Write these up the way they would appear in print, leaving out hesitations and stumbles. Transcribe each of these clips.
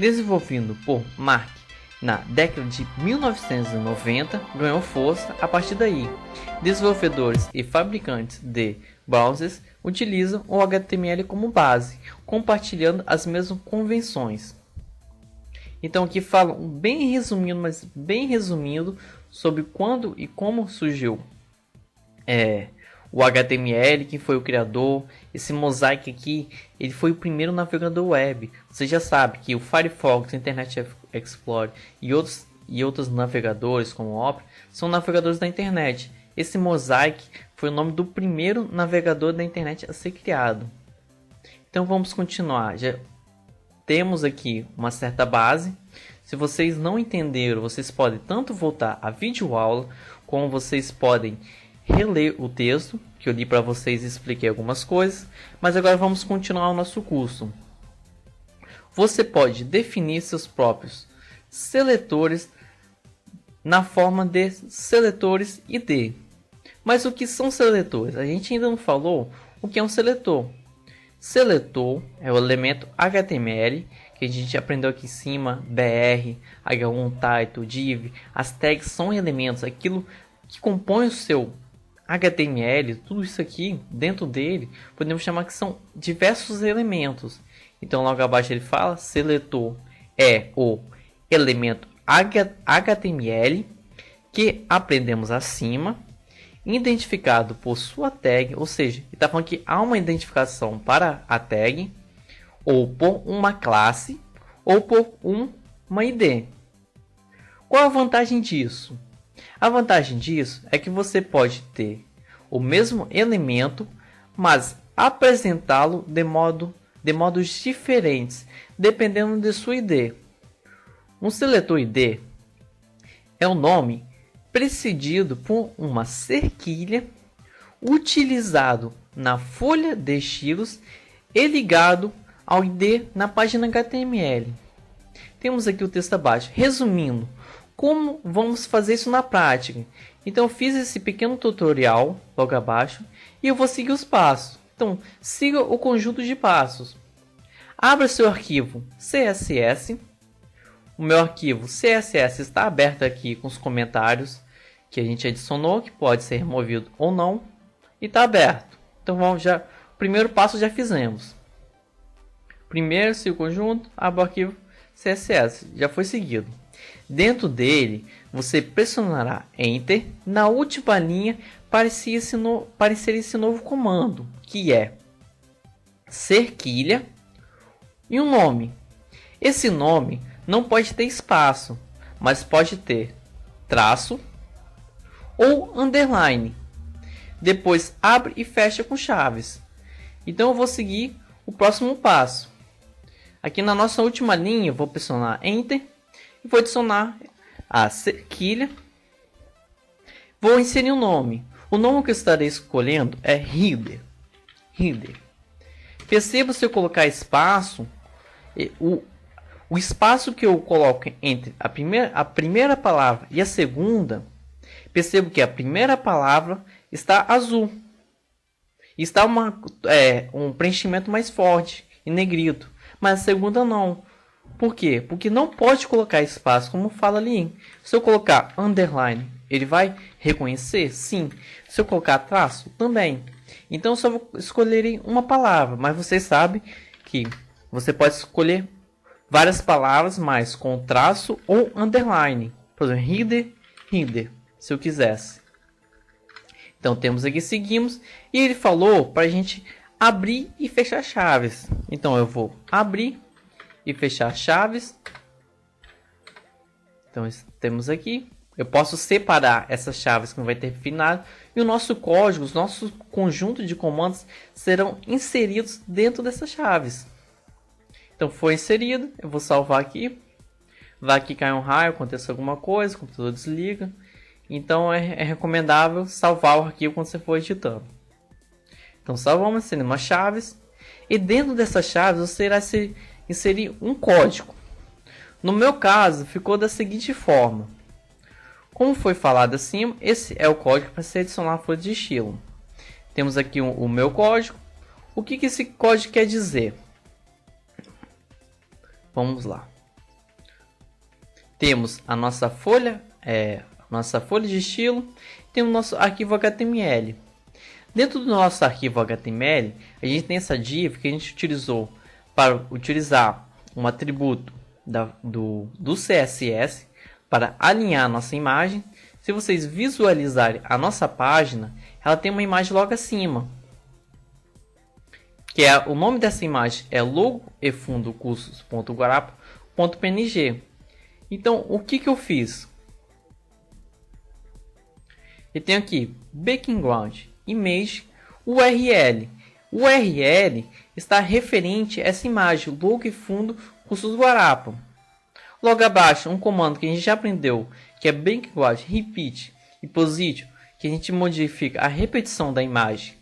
desenvolvido por Mark na década de 1990, ganhou força a partir daí. Desenvolvedores e fabricantes de browsers utilizam o HTML como base, compartilhando as mesmas convenções. Então aqui falam bem resumido, mas bem resumido, sobre quando e como surgiu o HTML, quem foi o criador. Esse Mosaic aqui, ele foi o primeiro navegador web. Você já sabe que o Firefox, Internet Explorer e outros navegadores como o Opera são navegadores da internet. Esse Mosaic foi o nome do primeiro navegador da internet a ser criado. Então vamos continuar. Já temos aqui uma certa base. Se vocês não entenderam, vocês podem tanto voltar a videoaula, como vocês podem reler o texto que eu li para vocês e expliquei algumas coisas. Mas agora vamos continuar o nosso curso. Você pode definir seus próprios seletores na forma de seletores ID. Mas o que são seletores? A gente ainda não falou o que é um seletor. Seletor é o elemento HTML que a gente aprendeu aqui em cima, BR, H1, title, div. As tags são elementos, aquilo que compõe o seu HTML, tudo isso aqui dentro dele, podemos chamar que são diversos elementos. Então logo abaixo ele fala, seletor é o elemento HTML que aprendemos acima, identificado por sua tag, ou seja, ele está falando que há uma identificação para a tag, ou por uma classe, ou por uma ID. Qual a vantagem disso? A vantagem disso é que você pode ter o mesmo elemento, mas apresentá-lo de modos diferentes, dependendo de sua ID. Um seletor ID é o nome precedido por uma cerquilha utilizado na folha de estilos e ligado ao ID na página HTML. Temos aqui o texto abaixo. Resumindo, como vamos fazer isso na prática? Então eu fiz esse pequeno tutorial logo abaixo e eu vou seguir os passos. Então siga o conjunto de passos. Abra seu arquivo CSS. O meu arquivo CSS está aberto aqui com os comentários que a gente adicionou, que pode ser removido ou não, e está aberto. Então vamos já, o primeiro passo já fizemos. Primeiro, se o conjunto, abre o arquivo CSS, já foi seguido. Dentro dele, você pressionará Enter na última linha para inserir esse novo comando, que é cerquilha e um nome. Esse nome não pode ter espaço, mas pode ter traço ou underline. Depois abre e fecha com chaves. Então eu vou seguir o próximo passo. Aqui na nossa última linha, eu vou pressionar Enter e vou adicionar a cerquilha. Vou inserir um nome. O nome que eu estarei escolhendo é Header. Perceba, se eu colocar espaço, o espaço que eu coloco entre a primeira palavra e a segunda, percebo que a primeira palavra está azul. Está um preenchimento mais forte e negrito. Mas a segunda não. Por quê? Porque não pode colocar espaço, como fala ali. Se eu colocar underline, ele vai reconhecer? Sim. Se eu colocar traço, também. Então eu só vou escolher uma palavra. Mas você sabe que você pode escolher várias palavras, mas com traço ou underline. Por exemplo, header, se eu quisesse. Então temos aqui, seguimos. E ele falou para a gente abrir e fechar chaves. Então eu vou abrir e fechar chaves. Então temos aqui. Eu posso separar essas chaves que não vai ter finado. E o nosso código, os nossos conjuntos de comandos serão inseridos dentro dessas chaves. Então foi inserido. Eu vou salvar aqui. Vai que cai um raio, aconteça alguma coisa, o computador desliga. Então é recomendável salvar o arquivo quando você for editando. Então salvamos, inserimos as chaves. E dentro dessas chaves você irá inserir um código. No meu caso ficou da seguinte forma. Como foi falado acima, esse é o código para se adicionar a folha de estilo. Temos aqui o meu código. O que esse código quer dizer? Vamos lá. temos a nossa folha de estilo, temos o nosso arquivo HTML. Dentro do nosso arquivo HTML, a gente tem essa div que a gente utilizou para utilizar um atributo do CSS para alinhar a nossa imagem. Se vocês visualizarem a nossa página, ela tem uma imagem logo acima, que é o nome dessa imagem é logo e fundo cursos.guarapo.png. Então, o que eu fiz? Eu tenho aqui background, image, URL. O URL está referente a essa imagem, logo e fundo cursos Guarapo. Logo abaixo, um comando que a gente já aprendeu, que é background, repeat e position, que a gente modifica a repetição da imagem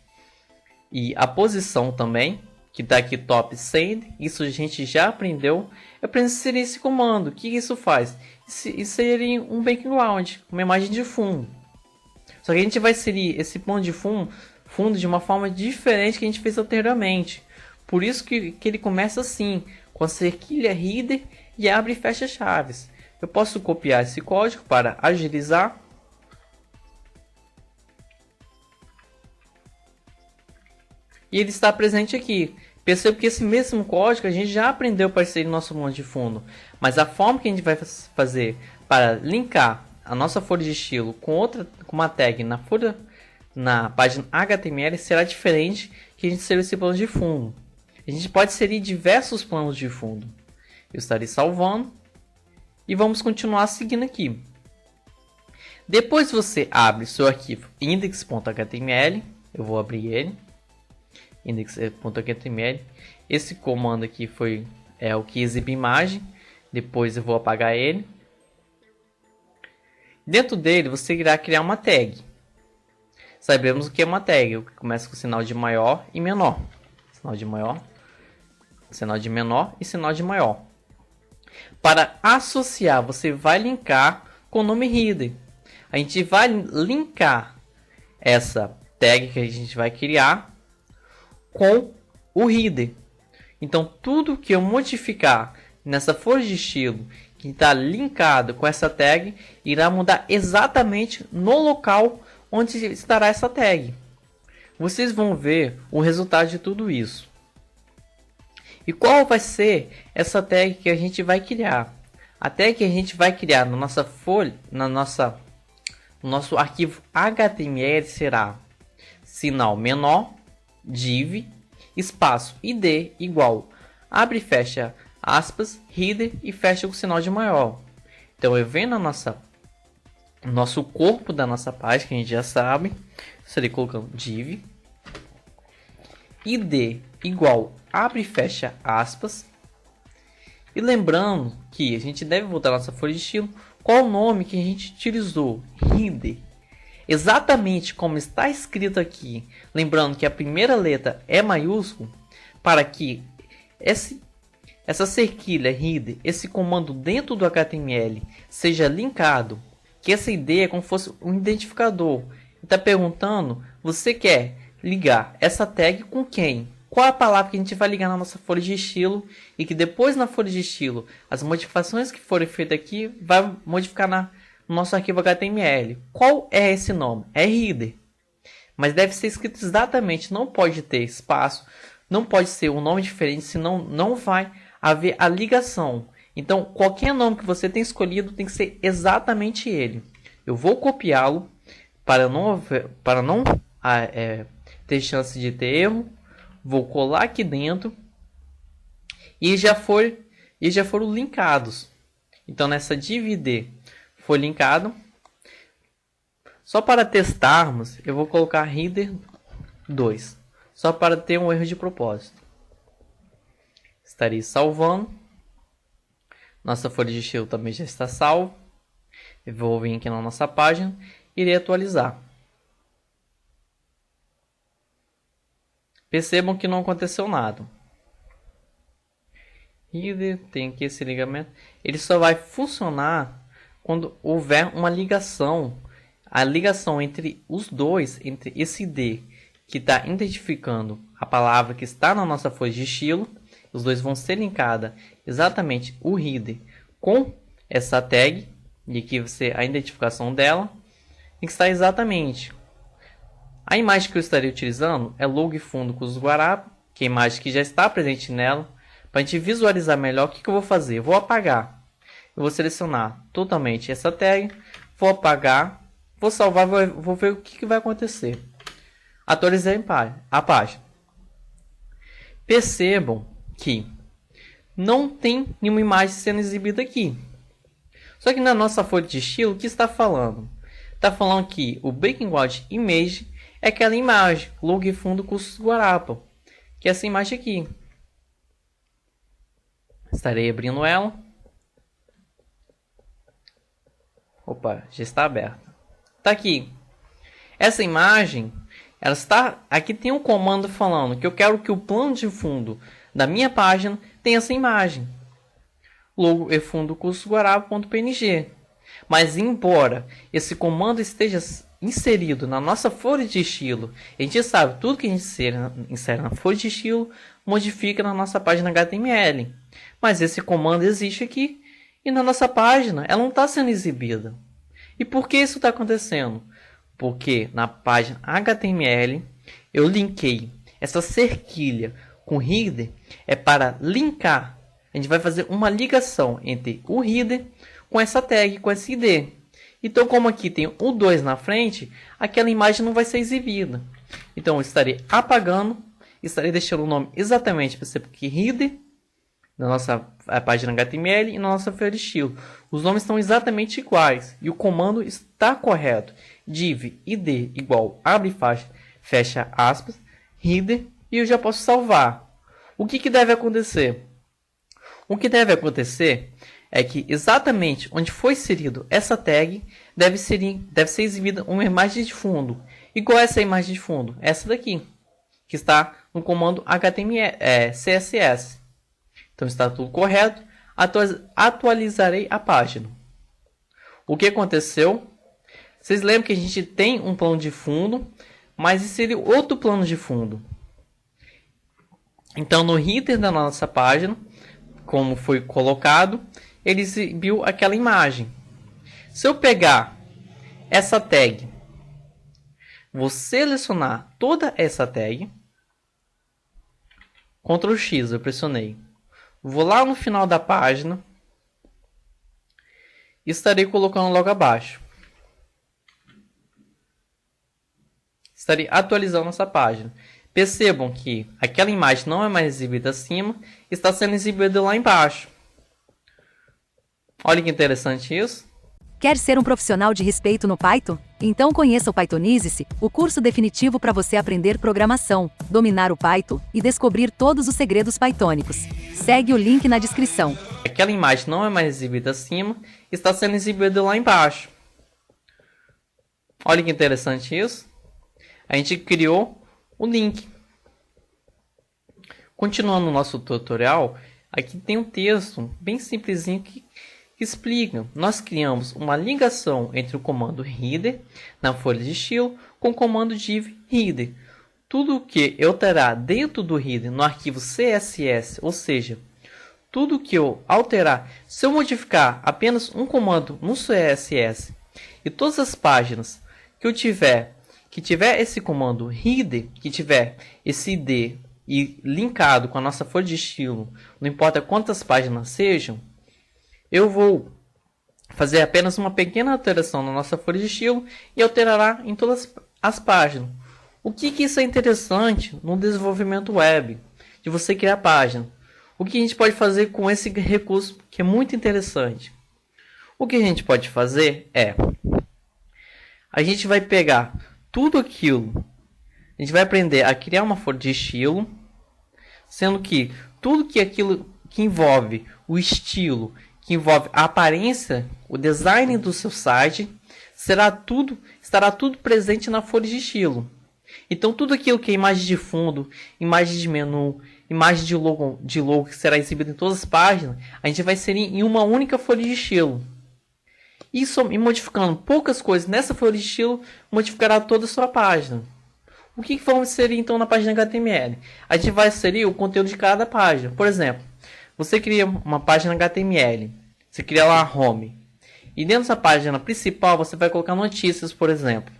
e a posição também, que está aqui top send. Isso a gente já aprendeu. Eu preciso inserir esse comando. O que isso faz? Inserir um background, uma imagem de fundo. Só que a gente vai inserir esse plano de fundo de uma forma diferente que a gente fez anteriormente. Por isso que ele começa assim, com a cerquilha header e abre e fecha chaves. Eu posso copiar esse código para agilizar. E ele está presente aqui. Perceba que esse mesmo código a gente já aprendeu para inserir nosso plano de fundo. Mas a forma que a gente vai fazer para linkar a nossa folha de estilo com uma tag na página HTML será diferente que a gente inseriu esse plano de fundo. A gente pode inserir diversos planos de fundo. Eu estarei salvando e vamos continuar seguindo aqui. Depois você abre seu arquivo index.html. Eu vou abrir ele. Index.html. Esse comando aqui é o que exibe imagem. Depois eu vou apagar ele. Dentro dele você irá criar uma tag. Sabemos o que é uma tag. Começa com sinal de maior e menor. Sinal de maior, sinal de menor e sinal de maior. Para associar, você vai linkar com o nome header. A gente vai linkar essa tag que a gente vai criar com o header. Então tudo que eu modificar nessa folha de estilo que está linkado com essa tag irá mudar exatamente no local onde estará essa tag. Vocês vão ver o resultado de tudo isso. E qual vai ser essa tag que a gente vai criar? A tag que a gente vai criar na nossa folha, no nosso arquivo HTML será sinal menor, div, espaço id igual, abre e fecha aspas, header e fecha com o sinal de maior. Então eu venho no nosso corpo da nossa página, que a gente já sabe, estarei colocando div, id igual, abre e fecha aspas. E lembrando que a gente deve voltar à nossa folha de estilo. Qual o nome que a gente utilizou? Header. Exatamente como está escrito aqui. Lembrando que a primeira letra é maiúsculo, para que essa cerquilha header, esse comando dentro do HTML seja linkado, que essa ideia é como se fosse um identificador. Está perguntando, você quer ligar essa tag com quem? Qual a palavra que a gente vai ligar na nossa folha de estilo e que depois na folha de estilo, as modificações que forem feitas aqui, vai modificar no nosso arquivo HTML. Qual é esse nome? É header. Mas deve ser escrito exatamente, não pode ter espaço, não pode ser um nome diferente, senão não vai haver a ligação. Então, qualquer nome que você tenha escolhido tem que ser exatamente ele. Eu vou copiá-lo para não ter chance de ter erro. Vou colar aqui dentro e já foram linkados. Então, nessa div foi linkado. Só para testarmos, eu vou colocar header 2, só para ter um erro de propósito. Estarei salvando. Nossa folha de estilo também já está salva. Eu vou vir aqui na nossa página e irei atualizar. Percebam que não aconteceu nada. Header, tem aqui esse ligamento. Ele só vai funcionar quando houver uma ligação. A ligação entre os dois, entre esse ID que está identificando a palavra que está na nossa folha de estilo, os dois vão ser linkados exatamente o header com essa tag, e aqui você a identificação dela, tem que estar exatamente. A imagem que eu estaria utilizando é logo e fundo com os guarapos, que é a imagem que já está presente nela. Para a gente visualizar melhor, o que eu vou fazer? Eu vou apagar. Eu vou selecionar totalmente essa tag, vou apagar, vou salvar, vou ver o que vai acontecer. Atualizei a página. Percebam que não tem nenhuma imagem sendo exibida aqui. Só que na nossa folha de estilo, o que está falando? Está falando que o background image é aquela imagem, logo e fundo com os guarapa, que é essa imagem aqui. Estarei abrindo ela. Opa, já está aberta. Está aqui. Essa imagem, ela está aqui, tem um comando falando que eu quero que o plano de fundo da minha página tenha essa imagem. Logo e fundo curso guarapa.png. Mas embora esse comando esteja inserido na nossa folha de estilo, a gente sabe tudo que a gente insere na folha de estilo modifica na nossa página HTML. Mas esse comando existe aqui e na nossa página ela não está sendo exibida. E por que isso está acontecendo? Porque na página HTML eu linkei essa cerquilha com header, é para linkar. A gente vai fazer uma ligação entre o header com essa tag, com esse ID. Então, como aqui tem o 2 na frente, aquela imagem não vai ser exibida. Então, eu estarei apagando, estarei deixando o nome exatamente para ser porque header na nossa página HTML e na nossa folha de estilo. Os nomes estão exatamente iguais e o comando está correto. Div id igual abre faixa, fecha aspas, header, e eu já posso salvar. O que deve acontecer? O que deve acontecer é que exatamente onde foi inserido essa tag deve ser exibida uma imagem de fundo. Igual essa imagem de fundo, essa daqui, que está no comando HTML, CSS. Então está tudo correto. Atualizarei a página. O que aconteceu? Vocês lembram que a gente tem um plano de fundo, mas inseriu outro plano de fundo. Então no header da nossa página, como foi colocado, ele exibiu aquela imagem. Se eu pegar essa tag, vou selecionar toda essa tag, Ctrl X, eu pressionei. Vou lá no final da página e estarei colocando logo abaixo. Estarei atualizando essa página. Percebam que aquela imagem não é mais exibida acima, está sendo exibida lá embaixo. Olha que interessante isso. Quer ser um profissional de respeito no Python? Então conheça o Pythonize-se, o curso definitivo para você aprender programação, dominar o Python e descobrir todos os segredos pythônicos. Segue o link na descrição. Aquela imagem não é mais exibida acima, está sendo exibida lá embaixo. Olha que interessante isso. A gente criou o link. Continuando o nosso tutorial, aqui tem um texto bem simplesinho que explica. Nós criamos uma ligação entre o comando header na folha de estilo com o comando div header. Tudo que eu terá dentro do header no arquivo CSS, ou seja, tudo que eu alterar, se eu modificar apenas um comando no CSS e todas as páginas que eu tiver que tiver esse comando header, que tiver esse ID e linkado com a nossa folha de estilo, não importa quantas páginas sejam, eu vou fazer apenas uma pequena alteração na nossa folha de estilo e alterará em todas as páginas. O que isso é interessante no desenvolvimento web, de você criar página? O que a gente pode fazer com esse recurso que é muito interessante? O que a gente pode fazer é, a gente vai pegar tudo aquilo, a gente vai aprender a criar uma folha de estilo, sendo que tudo que aquilo que envolve o estilo, que envolve a aparência, o design do seu site, estará tudo presente na folha de estilo. Então tudo aquilo que é imagem de fundo, imagem de menu, imagem de logo que será exibida em todas as páginas, a gente vai inserir em uma única folha de estilo. Isso, e modificando poucas coisas nessa folha de estilo, modificará toda a sua página. O que vamos inserir então na página HTML? A gente vai inserir o conteúdo de cada página. Por exemplo, você cria uma página HTML, Você cria lá a home. E dentro dessa página principal você vai colocar notícias, por exemplo.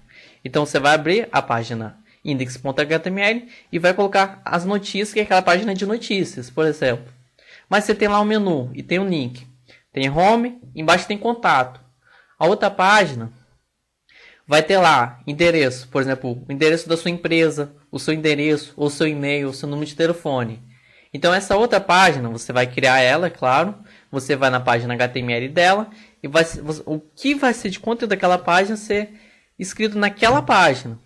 Então você vai abrir a página index.html e vai colocar as notícias, que é aquela página de notícias, por exemplo. Mas você tem lá o menu e tem um link. Tem home, embaixo tem contato. A outra página vai ter lá endereço, por exemplo, o endereço da sua empresa, o seu endereço, ou seu e-mail, o seu número de telefone. Então essa outra página, você vai criar ela, é claro. Você vai na página HTML dela e o que vai ser de conteúdo daquela página ser escrito naquela página.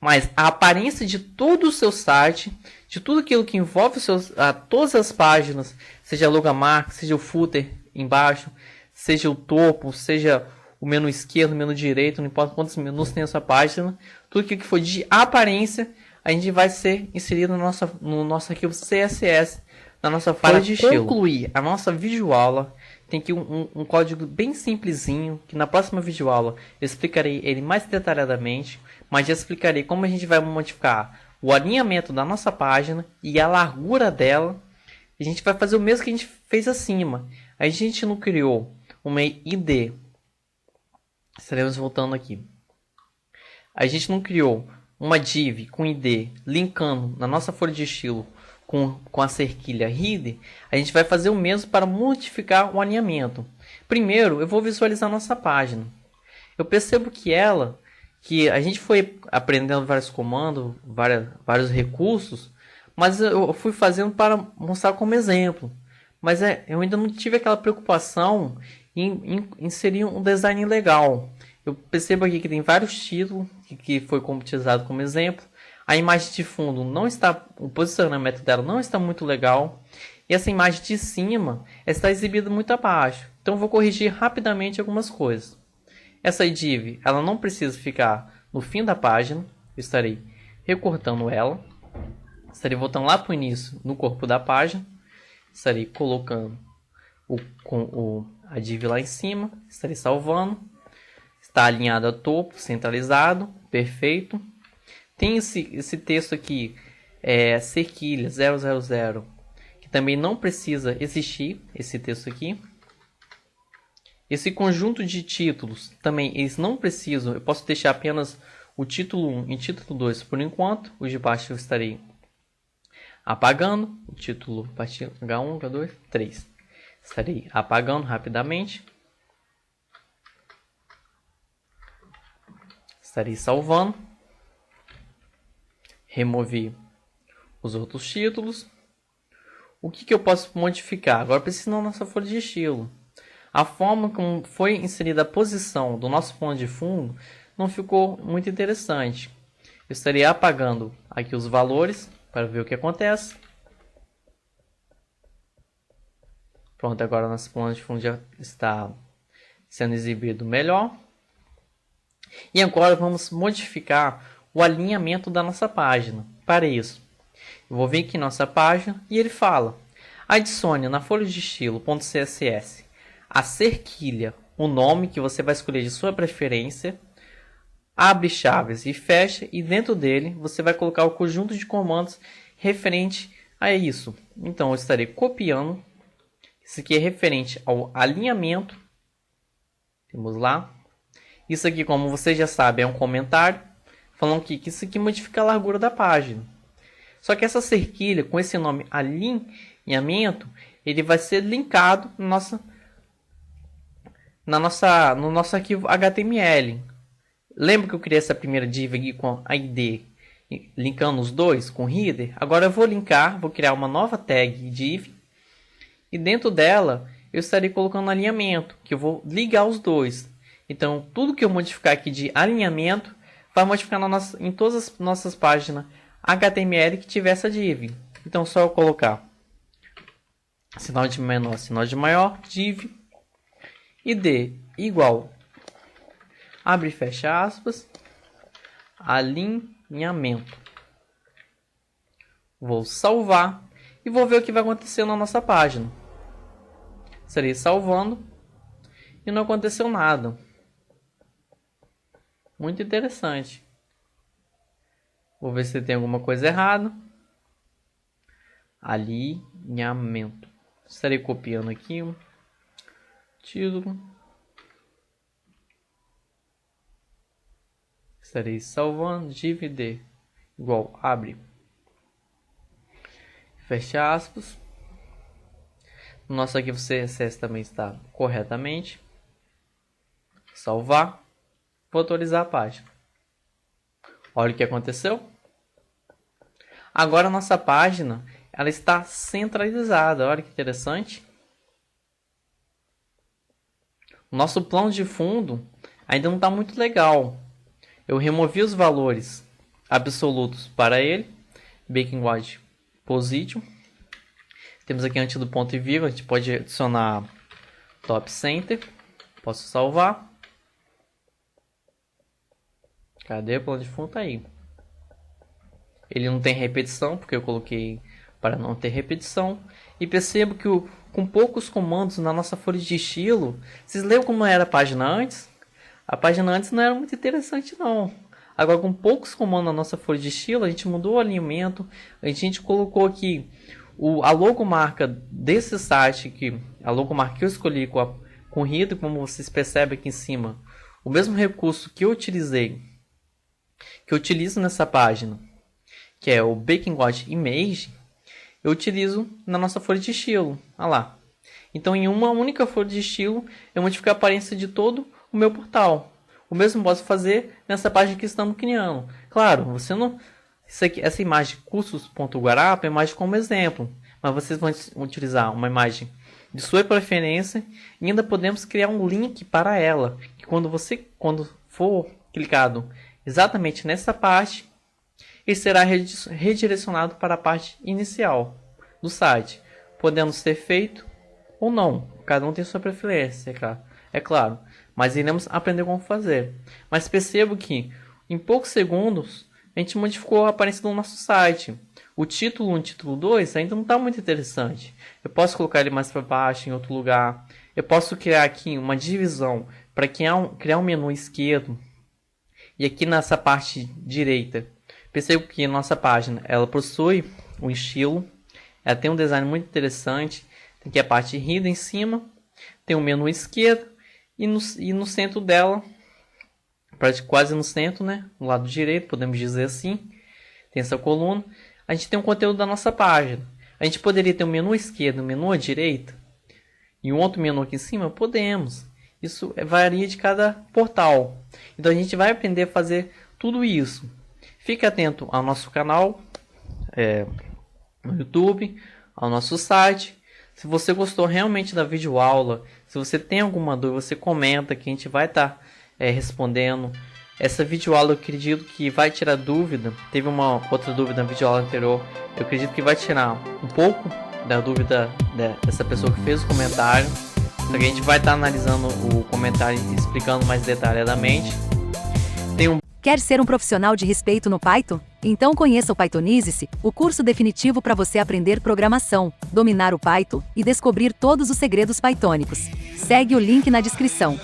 Mas a aparência de todo o seu site, de tudo aquilo que envolve todas as páginas, seja a logomarca, seja o footer embaixo, seja o topo, seja o menu esquerdo, o menu direito, não importa quantos menus tem essa página, tudo que for de aparência, a gente vai ser inserido no nosso arquivo CSS, na nossa folha de estilo. Para concluir a nossa videoaula, tem aqui um código bem simplesinho, que na próxima videoaula eu explicarei ele mais detalhadamente, mas já explicarei como a gente vai modificar o alinhamento da nossa página e a largura dela. A gente vai fazer o mesmo que a gente fez acima. A gente não criou uma ID. Estaremos voltando aqui. A gente não criou uma div com ID linkando na nossa folha de estilo com a cerquilha header. A gente vai fazer o mesmo para modificar o alinhamento. Primeiro, eu vou visualizar a nossa página. Eu percebo que a gente foi aprendendo vários comandos, vários recursos, mas eu fui fazendo para mostrar como exemplo. Mas eu ainda não tive aquela preocupação em inserir um design legal. Eu percebo aqui que tem vários títulos que foi utilizado como exemplo. A imagem de fundo não está, o posicionamento dela não está muito legal. E essa imagem de cima está exibida muito abaixo. Então eu vou corrigir rapidamente algumas coisas. Essa div, ela não precisa ficar no fim da página. Eu estarei recortando ela. Estarei voltando lá para o início, no corpo da página. Estarei colocando a div lá em cima. Estarei salvando. Está alinhado a topo, centralizado, perfeito. Tem esse texto aqui, cerquilha 000, que também não precisa existir, esse texto aqui. Esse conjunto de títulos, também eles não precisam, eu posso deixar apenas o título 1 e título 2 por enquanto. Os de baixo eu estarei apagando, o título H1, H2, 3. Estarei apagando rapidamente. Estarei salvando. Remover os outros títulos. O que eu posso modificar? Agora preciso na nossa folha de estilo. A forma como foi inserida a posição do nosso plano de fundo não ficou muito interessante. Eu estarei apagando aqui os valores para ver o que acontece. Pronto, agora nosso plano de fundo já está sendo exibido melhor. E agora vamos modificar o alinhamento da nossa página. Para isso, eu vou vir aqui em nossa página e ele fala: adicione na folha de estilo .css a cerquilha, o nome que você vai escolher de sua preferência, abre chaves e fecha, e dentro dele você vai colocar o conjunto de comandos referente a isso. Então eu estarei copiando. Isso aqui é referente ao alinhamento. Temos lá. Isso aqui, como você já sabe, é um comentário falando que isso aqui modifica a largura da página. Só que essa cerquilha com esse nome alinhamento, ele vai ser linkado no nosso arquivo HTML. Lembra que eu criei essa primeira div aqui com a ID, linkando os dois com header? Agora eu vou vou criar uma nova tag div, e dentro dela eu estarei colocando alinhamento, que eu vou ligar os dois. Então tudo que eu modificar aqui de alinhamento vai modificar em todas as nossas páginas HTML que tiver essa div. Então só eu colocar sinal de menor, sinal de maior, div, id igual, abre e fecha aspas, alinhamento. Vou salvar e vou ver o que vai acontecer na nossa página. Estarei salvando e não aconteceu nada. Muito interessante. Vou ver se tem alguma coisa errada. Alinhamento. Estarei copiando aqui. título. Estarei salvando div igual abre, fecha aspas. No nosso arquivo CSS também está corretamente. Salvar. Vou atualizar a página. Olha o que aconteceu. Agora a nossa página ela está centralizada. Olha que interessante. O nosso plano de fundo ainda não está muito legal. Eu removi os valores absolutos para ele. Backward position. Temos aqui antes do ponto e vírgula. A gente pode adicionar top center. Posso salvar. Cadê o plano de fundo? Tá aí. Ele não tem repetição, porque eu coloquei para não ter repetição. E percebo que com poucos comandos na nossa folha de estilo... Vocês lembram como era a página antes? A página antes não era muito interessante, não. Agora, com poucos comandos na nossa folha de estilo, a gente mudou o alinhamento. A gente colocou aqui a logomarca desse site, a logomarca que eu escolhi com Rita, como vocês percebem aqui em cima. O mesmo recurso que eu utilizei, que eu utilizo nessa página, que é o Backward Image, eu utilizo na nossa folha de estilo. Olha lá. Então, em uma única folha de estilo, eu modifico a aparência de todo o meu portal. O mesmo posso fazer nessa página que estamos criando. Claro, você não... essa imagem cursos.guarapa é mais como exemplo. Mas vocês vão utilizar uma imagem de sua preferência e ainda podemos criar um link para ela. Que quando for clicado exatamente nessa parte, ele será redirecionado para a parte inicial do site, podendo ser feito ou não. Cada um tem sua preferência, é claro. Mas iremos aprender como fazer. Mas percebo que em poucos segundos a gente modificou a aparência do nosso site. O título 1 e título 2 ainda não está muito interessante. Eu posso colocar ele mais para baixo, em outro lugar. Eu posso criar aqui uma divisão para criar um menu esquerdo. E aqui nessa parte direita, percebo que a nossa página ela possui um estilo. Ela tem um design muito interessante. Tem aqui a parte Hidden em cima. Tem um menu esquerdo. E no centro dela, quase no centro, né? No lado direito, podemos dizer assim. Tem essa coluna. A gente tem um conteúdo da nossa página. A gente poderia ter um menu esquerdo, um menu à direita. E um outro menu aqui em cima? Podemos. Isso varia de cada portal. Então a gente vai aprender a fazer tudo isso. Fique atento ao nosso canal no YouTube, ao nosso site. Se você gostou realmente da videoaula, se você tem alguma dúvida, você comenta que a gente vai estar respondendo. Essa videoaula eu acredito que vai tirar dúvida. Teve uma outra dúvida na videoaula anterior. Eu acredito que vai tirar um pouco da dúvida dessa pessoa que fez o comentário. Então a gente vai estar analisando o comentário e explicando mais detalhadamente. Quer ser um profissional de respeito no Python? Então conheça o Pythonize-se, o curso definitivo para você aprender programação, dominar o Python e descobrir todos os segredos pythônicos. Segue o link na descrição.